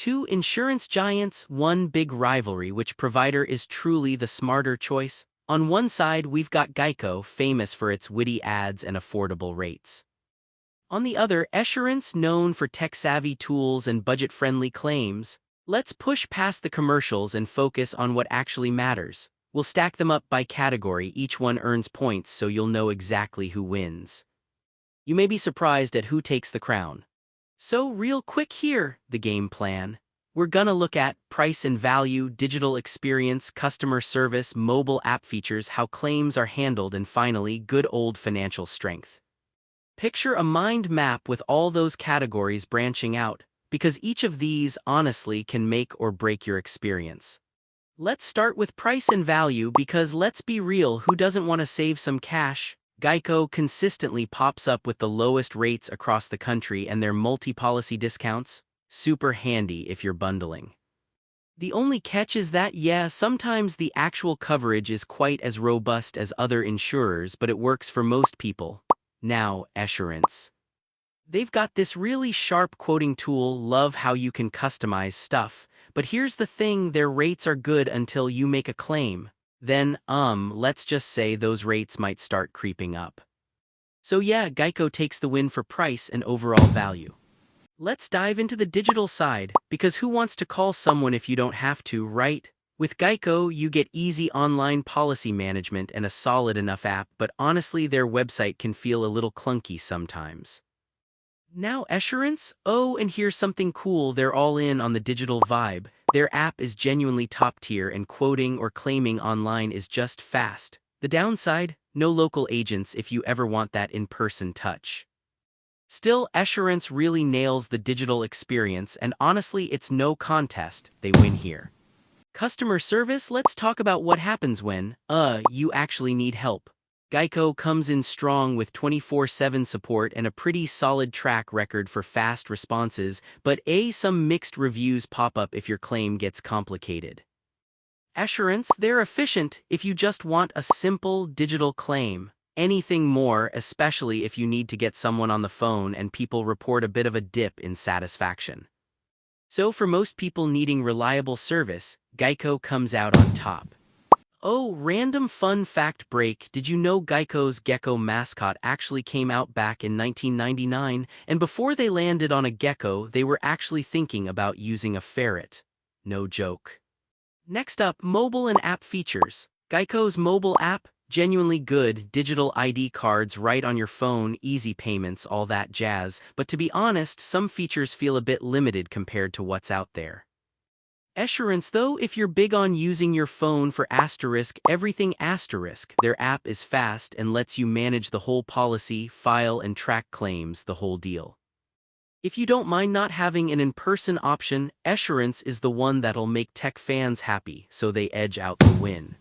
Two insurance giants, one big rivalry. Which provider is truly the smarter choice? On one side, we've got Geico, famous for its witty ads and affordable rates. On the other, Esurance, known for tech-savvy tools and budget-friendly claims. Let's push past the commercials and focus on what actually matters. We'll stack them up by category. Each one earns points so you'll know exactly who wins. You may be surprised at who takes the crown. So real quick here, the game plan. We're gonna look at price and value, digital experience, customer service, mobile app features, how claims are handled, and finally, good old financial strength. Picture a mind map with all those categories branching out, because each of these, honestly, can make or break your experience. Let's start with price and value because let's be real, who doesn't want to save some cash? Geico consistently pops up with the lowest rates across the country and their multi-policy discounts. Super handy if you're bundling. The only catch is that, yeah, sometimes the actual coverage is quite as robust as other insurers, but it works for most people. Now, Esurance. They've got this really sharp quoting tool. Love how you can customize stuff. But here's the thing, their rates are good until you make a claim. Then, let's just say those rates might start creeping up. So yeah, Geico takes the win for price and overall value. Let's dive into the digital side, because who wants to call someone if you don't have to, right? With Geico, you get easy online policy management and a solid enough app, but honestly, their website can feel a little clunky sometimes. Now Esurance? Oh, and here's something cool, they're all in on the digital vibe. Their app is genuinely top tier and quoting or claiming online is just fast. The downside? No local agents if you ever want that in-person touch. Still, Esurance really nails the digital experience and honestly it's no contest, they win here. Customer service, let's talk about what happens when, you actually need help. Geico comes in strong with 24/7 support and a pretty solid track record for fast responses, but some mixed reviews pop up if your claim gets complicated. Esurance, they're efficient if you just want a simple digital claim. Anything more, especially if you need to get someone on the phone and people report a bit of a dip in satisfaction. So for most people needing reliable service, Geico comes out on top. Oh, random fun fact break, did you know Geico's gecko mascot actually came out back in 1999, and before they landed on a gecko, they were actually thinking about using a ferret. No joke. Next up, mobile and app features. Geico's mobile app, genuinely good, digital ID cards right on your phone, easy payments, all that jazz, but to be honest, some features feel a bit limited compared to what's out there. Esurance though, if you're big on using your phone for everything asterisk, their app is fast and lets you manage the whole policy, file and track claims, the whole deal. If you don't mind not having an in-person option, Esurance is the one that'll make tech fans happy, so they edge out the win.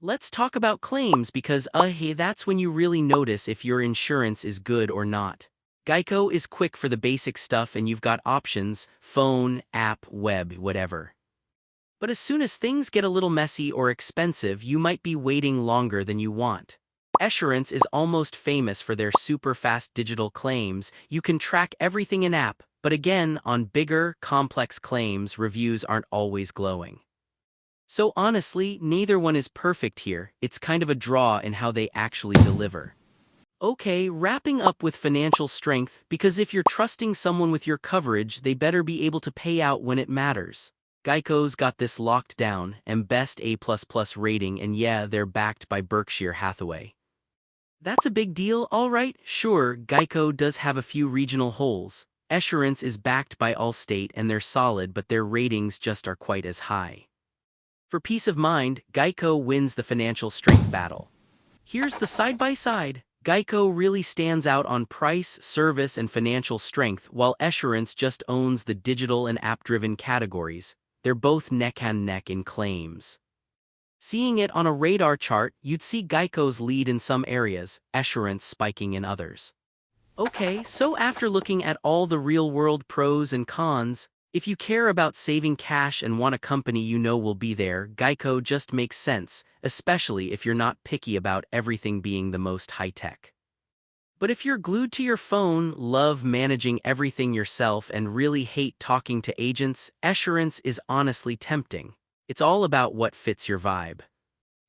Let's talk about claims because, hey, that's when you really notice if your insurance is good or not. Geico is quick for the basic stuff and you've got options, phone, app, web, whatever. But as soon as things get a little messy or expensive, you might be waiting longer than you want. Esurance is almost famous for their super fast digital claims. You can track everything in app, but again, on bigger, complex claims, reviews aren't always glowing. So honestly, neither one is perfect here. It's kind of a draw in how they actually deliver. Okay, wrapping up with financial strength, because if you're trusting someone with your coverage, they better be able to pay out when it matters. Geico's got this locked down, and best A++ rating, and yeah, they're backed by Berkshire Hathaway. That's a big deal, alright, sure, Geico does have a few regional holes. Esurance is backed by Allstate and they're solid, but their ratings just are quite as high. For peace of mind, Geico wins the financial strength battle. Here's the side-by-side. Geico really stands out on price, service, and financial strength, while Esurance just owns the digital and app-driven categories. They're both neck and neck in claims. Seeing it on a radar chart, you'd see Geico's lead in some areas, Esurance spiking in others. Okay, so after looking at all the real-world pros and cons, if you care about saving cash and want a company you know will be there, Geico just makes sense, especially if you're not picky about everything being the most high-tech. But if you're glued to your phone, love managing everything yourself, and really hate talking to agents, Esurance is honestly tempting. It's all about what fits your vibe.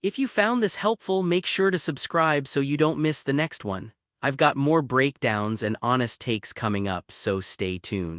If you found this helpful, make sure to subscribe so you don't miss the next one. I've got more breakdowns and honest takes coming up, so stay tuned.